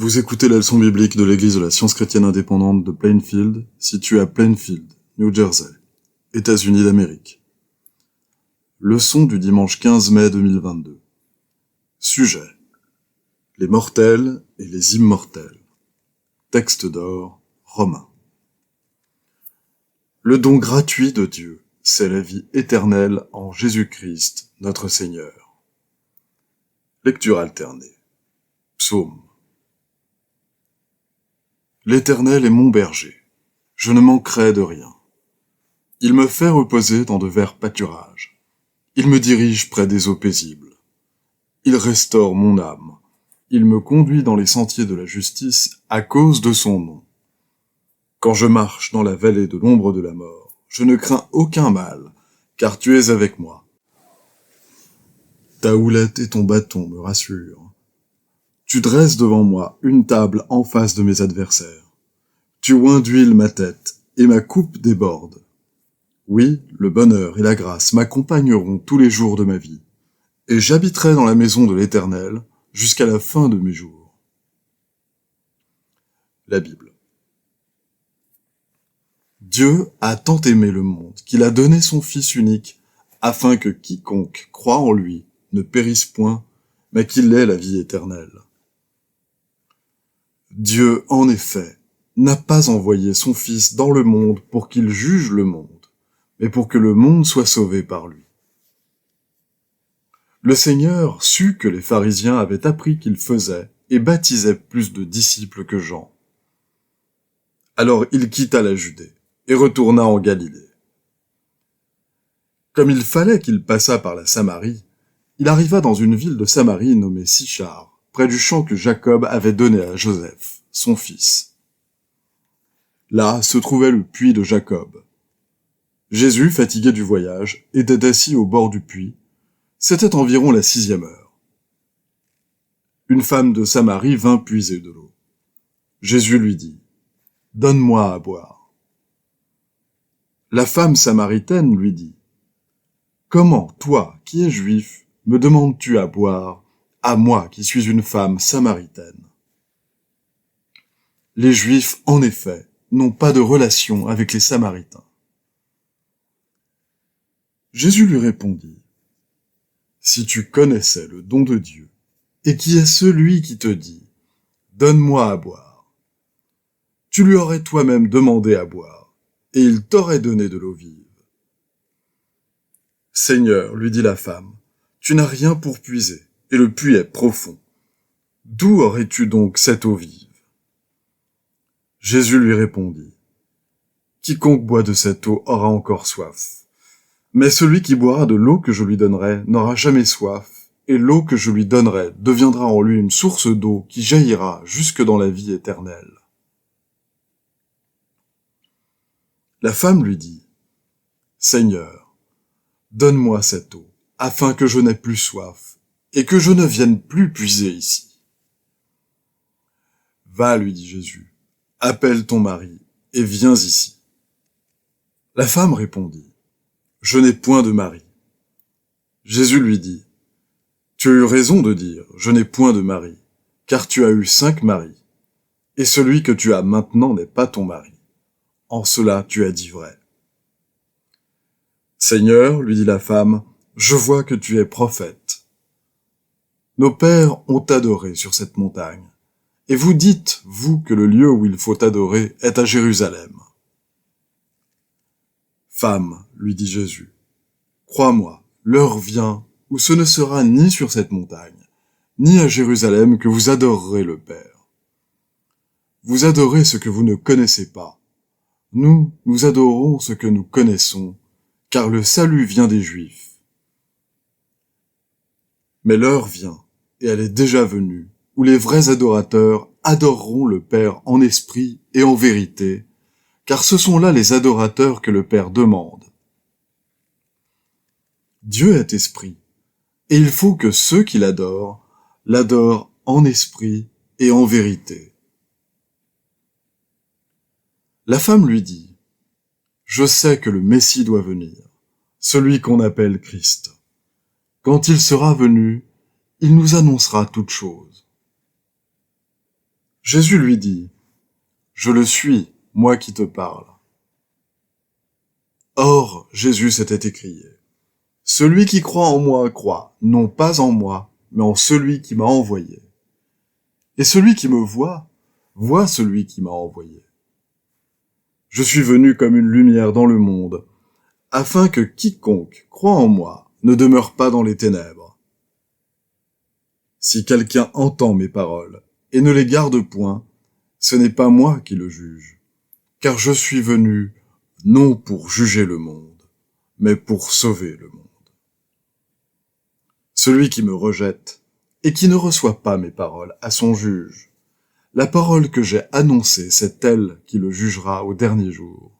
Vous écoutez la leçon biblique de l'Église de la Science chrétienne indépendante de Plainfield, située à Plainfield, New Jersey, États-Unis d'Amérique. Leçon du dimanche 15 mai 2022. Sujet: les mortels et les immortels. Texte d'or, Romains. Le don gratuit de Dieu, c'est la vie éternelle en Jésus-Christ, notre Seigneur. Lecture alternée. Psaume. L'Éternel est mon berger, je ne manquerai de rien. Il me fait reposer dans de verts pâturages. Il me dirige près des eaux paisibles. Il restaure mon âme. Il me conduit dans les sentiers de la justice à cause de son nom. Quand je marche dans la vallée de l'ombre de la mort, je ne crains aucun mal, car tu es avec moi. Ta houlette et ton bâton me rassurent. Tu dresses devant moi une table en face de mes adversaires. Tu oins d'huile ma tête, et ma coupe déborde. Oui, le bonheur et la grâce m'accompagneront tous les jours de ma vie, et j'habiterai dans la maison de l'Éternel jusqu'à la fin de mes jours. La Bible. Dieu a tant aimé le monde qu'il a donné son Fils unique, afin que quiconque croit en lui ne périsse point, mais qu'il ait la vie éternelle. Dieu, en effet, n'a pas envoyé son Fils dans le monde pour qu'il juge le monde, mais pour que le monde soit sauvé par lui. Le Seigneur sut que les pharisiens avaient appris qu'il faisait et baptisait plus de disciples que Jean. Alors il quitta la Judée et retourna en Galilée. Comme il fallait qu'il passât par la Samarie, il arriva dans une ville de Samarie nommée Sichar, près du champ que Jacob avait donné à Joseph, son fils. Là se trouvait le puits de Jacob. Jésus, fatigué du voyage, était assis au bord du puits. C'était environ la 6e heure. Une femme de Samarie vint puiser de l'eau. Jésus lui dit: « Donne-moi à boire. » La femme samaritaine lui dit: « Comment, toi, qui es juif, me demandes-tu à boire, à moi qui suis une femme samaritaine ?» Les Juifs, en effet, n'ont pas de relation avec les Samaritains. Jésus lui répondit: « Si tu connaissais le don de Dieu, et qui est celui qui te dit: « Donne-moi à boire », tu lui aurais toi-même demandé à boire, et il t'aurait donné de l'eau vive. « Seigneur, lui dit la femme, tu n'as rien pour puiser, et le puits est profond. D'où aurais-tu donc cette eau vive ?» Jésus lui répondit: « Quiconque boit de cette eau aura encore soif. Mais celui qui boira de l'eau que je lui donnerai n'aura jamais soif, et l'eau que je lui donnerai deviendra en lui une source d'eau qui jaillira jusque dans la vie éternelle. » La femme lui dit: « Seigneur, donne-moi cette eau, afin que je n'aie plus soif, et que je ne vienne plus puiser ici. » « Va, lui dit Jésus, appelle ton mari, et viens ici. » La femme répondit: « Je n'ai point de mari. » Jésus lui dit: « Tu as eu raison de dire: je n'ai point de mari, car tu as eu 5 maris, et celui que tu as maintenant n'est pas ton mari. En cela tu as dit vrai. » « Seigneur, lui dit la femme, je vois que tu es prophète. Nos pères ont adoré sur cette montagne, et vous dites, vous, que le lieu où il faut adorer est à Jérusalem. » « Femme, lui dit Jésus, crois-moi, l'heure vient où ce ne sera ni sur cette montagne, ni à Jérusalem que vous adorerez le Père. Vous adorez ce que vous ne connaissez pas. Nous adorons ce que nous connaissons, car le salut vient des Juifs. Mais l'heure vient, et elle est déjà venue, où les vrais adorateurs adoreront le Père en esprit et en vérité, car ce sont là les adorateurs que le Père demande. Dieu est esprit, et il faut que ceux qui l'adorent en esprit et en vérité. La femme lui dit: « Je sais que le Messie doit venir, celui qu'on appelle Christ. Quand il sera venu, il nous annoncera toutes choses. » Jésus lui dit, « Je le suis, moi qui te parle. » Or, Jésus s'était écrié, « Celui qui croit en moi croit, non pas en moi, mais en celui qui m'a envoyé. Et celui qui me voit, voit celui qui m'a envoyé. Je suis venu comme une lumière dans le monde, afin que quiconque croit en moi ne demeure pas dans les ténèbres. Si quelqu'un entend mes paroles et ne les garde point, ce n'est pas moi qui le juge, car je suis venu non pour juger le monde, mais pour sauver le monde. Celui qui me rejette et qui ne reçoit pas mes paroles à son juge, la parole que j'ai annoncée, c'est elle qui le jugera au dernier jour.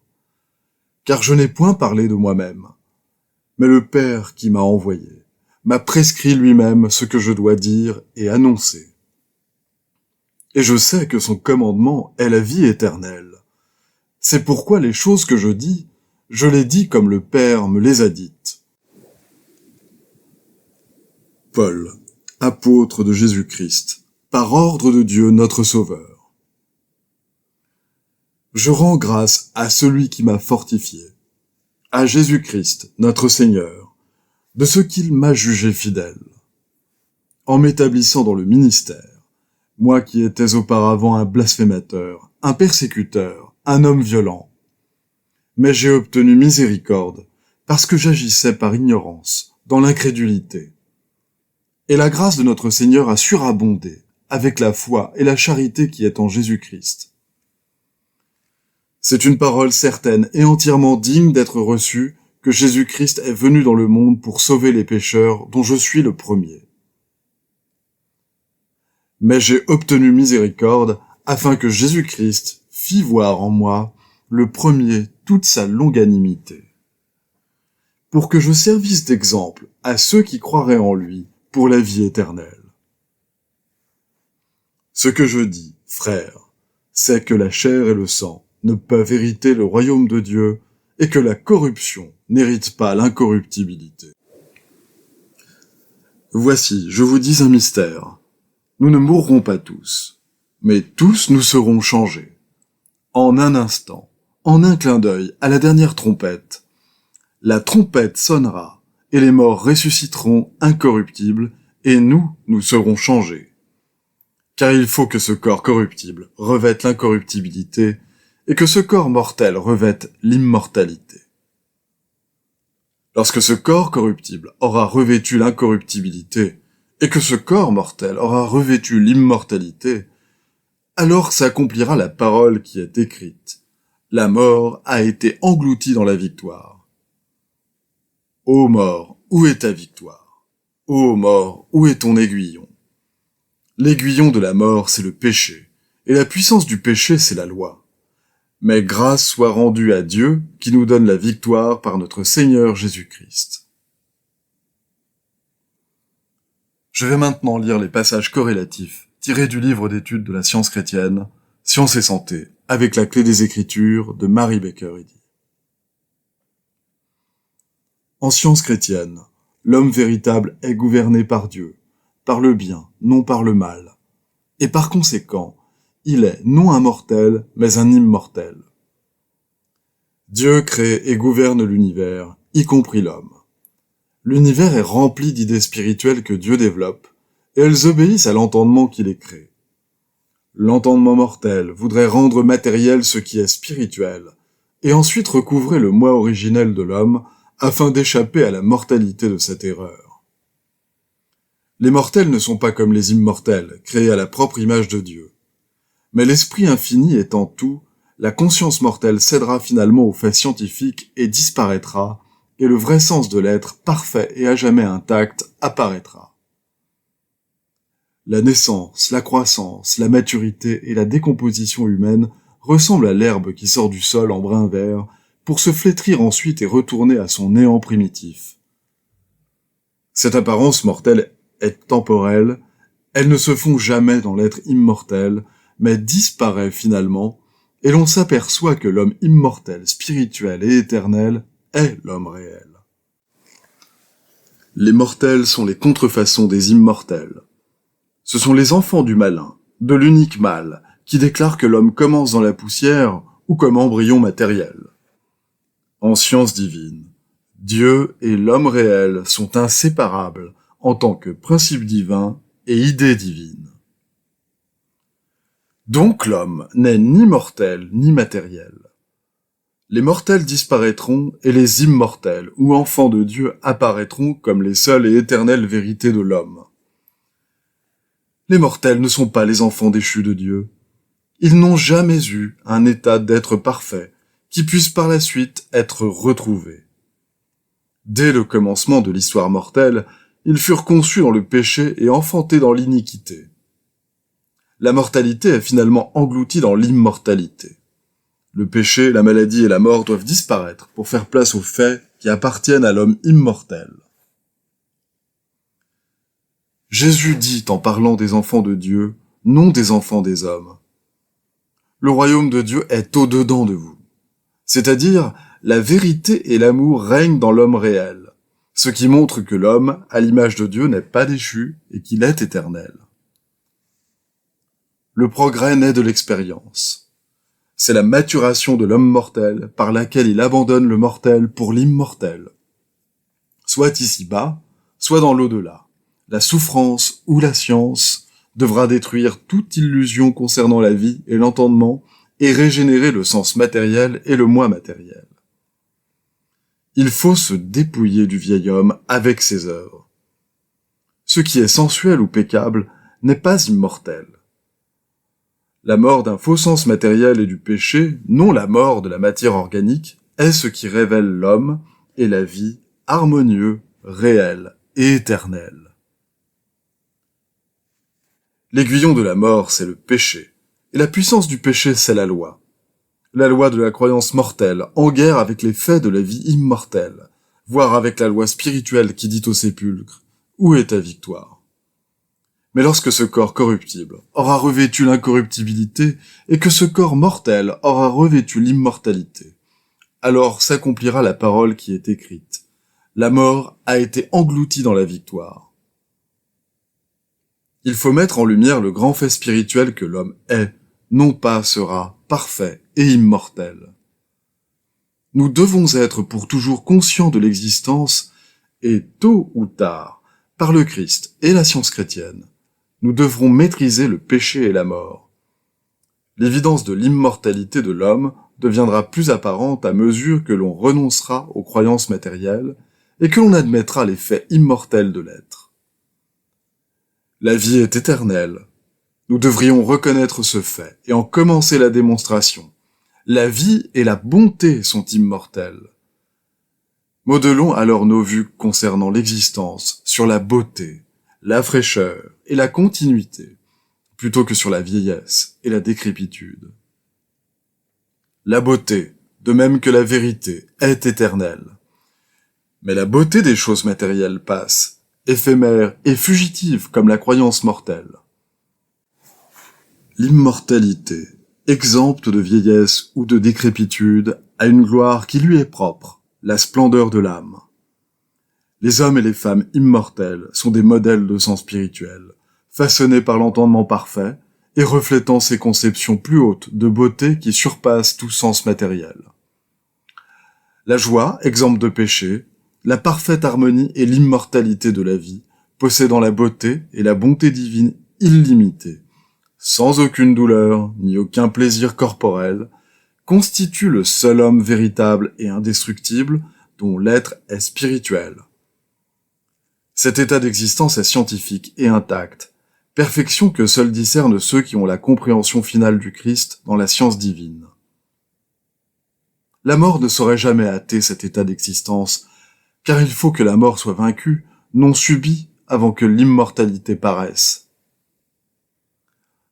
Car je n'ai point parlé de moi-même, mais le Père qui m'a envoyé m'a prescrit lui-même ce que je dois dire et annoncer. Et je sais que son commandement est la vie éternelle. C'est pourquoi les choses que je les dis comme le Père me les a dites. Paul, apôtre de Jésus-Christ, par ordre de Dieu notre Sauveur. Je rends grâce à celui qui m'a fortifié, à Jésus-Christ, notre Seigneur, de ce qu'il m'a jugé fidèle, en m'établissant dans le ministère, moi qui étais auparavant un blasphémateur, un persécuteur, un homme violent. Mais j'ai obtenu miséricorde, parce que j'agissais par ignorance, dans l'incrédulité. Et la grâce de notre Seigneur a surabondé, avec la foi et la charité qui est en Jésus-Christ. C'est une parole certaine et entièrement digne d'être reçue que Jésus-Christ est venu dans le monde pour sauver les pécheurs dont je suis le premier. Mais j'ai obtenu miséricorde afin que Jésus-Christ fît voir en moi le premier toute sa longanimité, pour que je servisse d'exemple à ceux qui croiraient en lui pour la vie éternelle. Ce que je dis, frères, c'est que la chair et le sang ne peuvent hériter le royaume de Dieu et que la corruption n'hérite pas l'incorruptibilité. Voici, je vous dis un mystère. Nous ne mourrons pas tous, mais tous nous serons changés. En un instant, en un clin d'œil, à la dernière trompette. La trompette sonnera, et les morts ressusciteront incorruptibles, et nous serons changés. Car il faut que ce corps corruptible revête l'incorruptibilité, et que ce corps mortel revête l'immortalité. Lorsque ce corps corruptible aura revêtu l'incorruptibilité, et que ce corps mortel aura revêtu l'immortalité, alors s'accomplira la parole qui est écrite. La mort a été engloutie dans la victoire. Ô mort, où est ta victoire? Ô mort, où est ton aiguillon? L'aiguillon de la mort, c'est le péché, et la puissance du péché, c'est la loi. Mais grâce soit rendue à Dieu, qui nous donne la victoire par notre Seigneur Jésus-Christ. Je vais maintenant lire les passages corrélatifs tirés du livre d'études de la science chrétienne, Science et santé, avec la clé des Écritures de Mary Baker Eddy. En science chrétienne, l'homme véritable est gouverné par Dieu, par le bien, non par le mal. Et par conséquent, il est non un mortel, mais un immortel. Dieu crée et gouverne l'univers, y compris l'homme. L'univers est rempli d'idées spirituelles que Dieu développe, et elles obéissent à l'entendement qui les crée. L'entendement mortel voudrait rendre matériel ce qui est spirituel, et ensuite recouvrer le moi originel de l'homme afin d'échapper à la mortalité de cette erreur. Les mortels ne sont pas comme les immortels, créés à la propre image de Dieu. Mais l'esprit infini étant tout, la conscience mortelle cédera finalement aux faits scientifiques et disparaîtra, et le vrai sens de l'être, parfait et à jamais intact, apparaîtra. La naissance, la croissance, la maturité et la décomposition humaine ressemblent à l'herbe qui sort du sol en brun vert pour se flétrir ensuite et retourner à son néant primitif. Cette apparence mortelle est temporelle, elles ne se font jamais dans l'être immortel, mais disparaît finalement, et l'on s'aperçoit que l'homme immortel, spirituel et éternel est l'homme réel. Les mortels sont les contrefaçons des immortels. Ce sont les enfants du malin, de l'unique mal, qui déclare que l'homme commence dans la poussière ou comme embryon matériel. En science divine, Dieu et l'homme réel sont inséparables en tant que principe divin et idée divine. Donc l'homme n'est ni mortel ni matériel. Les mortels disparaîtront et les immortels ou enfants de Dieu apparaîtront comme les seules et éternelles vérités de l'homme. Les mortels ne sont pas les enfants déchus de Dieu. Ils n'ont jamais eu un état d'être parfait qui puisse par la suite être retrouvé. Dès le commencement de l'histoire mortelle, ils furent conçus dans le péché et enfantés dans l'iniquité. La mortalité est finalement engloutie dans l'immortalité. Le péché, la maladie et la mort doivent disparaître pour faire place aux faits qui appartiennent à l'homme immortel. Jésus dit en parlant des enfants de Dieu, non des enfants des hommes. Le royaume de Dieu est au-dedans de vous. C'est-à-dire, la vérité et l'amour règnent dans l'homme réel, ce qui montre que l'homme, à l'image de Dieu, n'est pas déchu et qu'il est éternel. Le progrès naît de l'expérience. C'est la maturation de l'homme mortel par laquelle il abandonne le mortel pour l'immortel. Soit ici-bas, soit dans l'au-delà, la souffrance ou la science devra détruire toute illusion concernant la vie et l'entendement et régénérer le sens matériel et le moi matériel. Il faut se dépouiller du vieil homme avec ses œuvres. Ce qui est sensuel ou peccable n'est pas immortel. La mort d'un faux sens matériel et du péché, non la mort de la matière organique, est ce qui révèle l'homme et la vie harmonieux, réel et éternel. L'aiguillon de la mort, c'est le péché, et la puissance du péché, c'est la loi de la croyance mortelle, en guerre avec les faits de la vie immortelle, voire avec la loi spirituelle qui dit au sépulcre, où est ta victoire? Mais lorsque ce corps corruptible aura revêtu l'incorruptibilité et que ce corps mortel aura revêtu l'immortalité, alors s'accomplira la parole qui est écrite. La mort a été engloutie dans la victoire. Il faut mettre en lumière le grand fait spirituel que l'homme est, non pas sera, parfait et immortel. Nous devons être pour toujours conscients de l'existence et tôt ou tard, par le Christ et la science chrétienne, nous devrons maîtriser le péché et la mort. L'évidence de l'immortalité de l'homme deviendra plus apparente à mesure que l'on renoncera aux croyances matérielles et que l'on admettra les faits immortels de l'être. La vie est éternelle. Nous devrions reconnaître ce fait et en commencer la démonstration. La vie et la bonté sont immortelles. Modelons alors nos vues concernant l'existence sur la beauté, la fraîcheur et la continuité, plutôt que sur la vieillesse et la décrépitude. La beauté, de même que la vérité, est éternelle. Mais la beauté des choses matérielles passe, éphémère et fugitive comme la croyance mortelle. L'immortalité, exempte de vieillesse ou de décrépitude, a une gloire qui lui est propre, la splendeur de l'âme. Les hommes et les femmes immortels sont des modèles de sens spirituel, façonnés par l'entendement parfait et reflétant ces conceptions plus hautes de beauté qui surpassent tout sens matériel. La joie, exempte de péché, la parfaite harmonie et l'immortalité de la vie, possédant la beauté et la bonté divine illimitée, sans aucune douleur ni aucun plaisir corporel, constitue le seul homme véritable et indestructible dont l'être est spirituel. Cet état d'existence est scientifique et intact, perfection que seuls discernent ceux qui ont la compréhension finale du Christ dans la science divine. La mort ne saurait jamais hâter cet état d'existence, car il faut que la mort soit vaincue, non subie, avant que l'immortalité paraisse.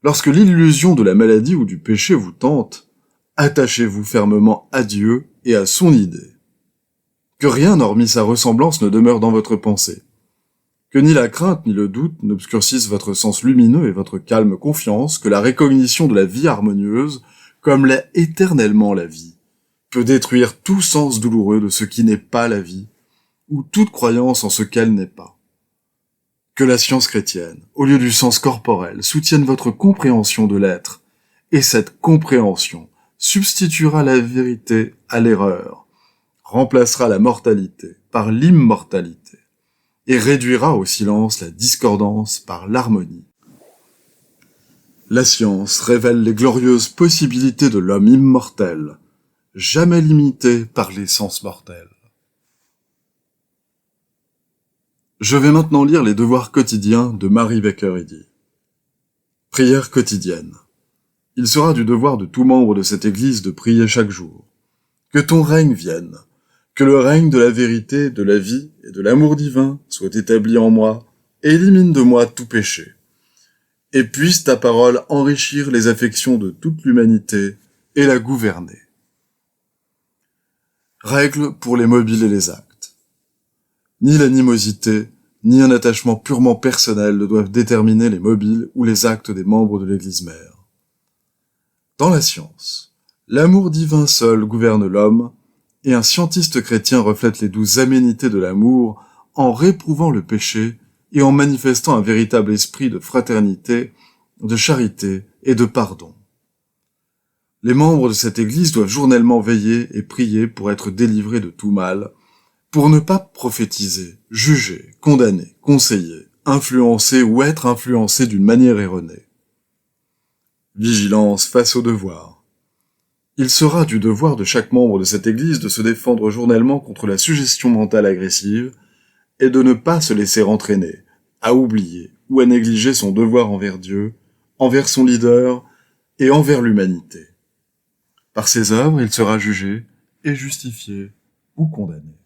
Lorsque l'illusion de la maladie ou du péché vous tente, attachez-vous fermement à Dieu et à son idée. Que rien hormis sa ressemblance ne demeure dans votre pensée. Que ni la crainte ni le doute n'obscurcissent votre sens lumineux et votre calme confiance que la recognition de la vie harmonieuse, comme l'est éternellement la vie, peut détruire tout sens douloureux de ce qui n'est pas la vie, ou toute croyance en ce qu'elle n'est pas. Que la science chrétienne, au lieu du sens corporel, soutienne votre compréhension de l'être, et cette compréhension substituera la vérité à l'erreur, remplacera la mortalité par l'immortalité, et réduira au silence la discordance par l'harmonie. La science révèle les glorieuses possibilités de l'homme immortel, jamais limité par les sens mortels. Je vais maintenant lire les devoirs quotidiens de Mary Baker Eddy. Prière quotidienne. Il sera du devoir de tout membre de cette Église de prier chaque jour. Que ton règne vienne, que le règne de la vérité, de la vie et de l'amour divin soit établi en moi, et élimine de moi tout péché. Et puisse ta parole enrichir les affections de toute l'humanité et la gouverner. Règles pour les mobiles et les actes. Ni l'animosité, ni un attachement purement personnel ne doivent déterminer les mobiles ou les actes des membres de l'Église mère. Dans la science, l'amour divin seul gouverne l'homme, et un scientiste chrétien reflète les douces aménités de l'amour en réprouvant le péché et en manifestant un véritable esprit de fraternité, de charité et de pardon. Les membres de cette Église doivent journellement veiller et prier pour être délivrés de tout mal, pour ne pas prophétiser, juger, condamner, conseiller, influencer ou être influencés d'une manière erronée. Vigilance face au devoir. Il sera du devoir de chaque membre de cette Église de se défendre journellement contre la suggestion mentale agressive et de ne pas se laisser entraîner, à oublier ou à négliger son devoir envers Dieu, envers son leader et envers l'humanité. Par ses œuvres, il sera jugé et justifié ou condamné.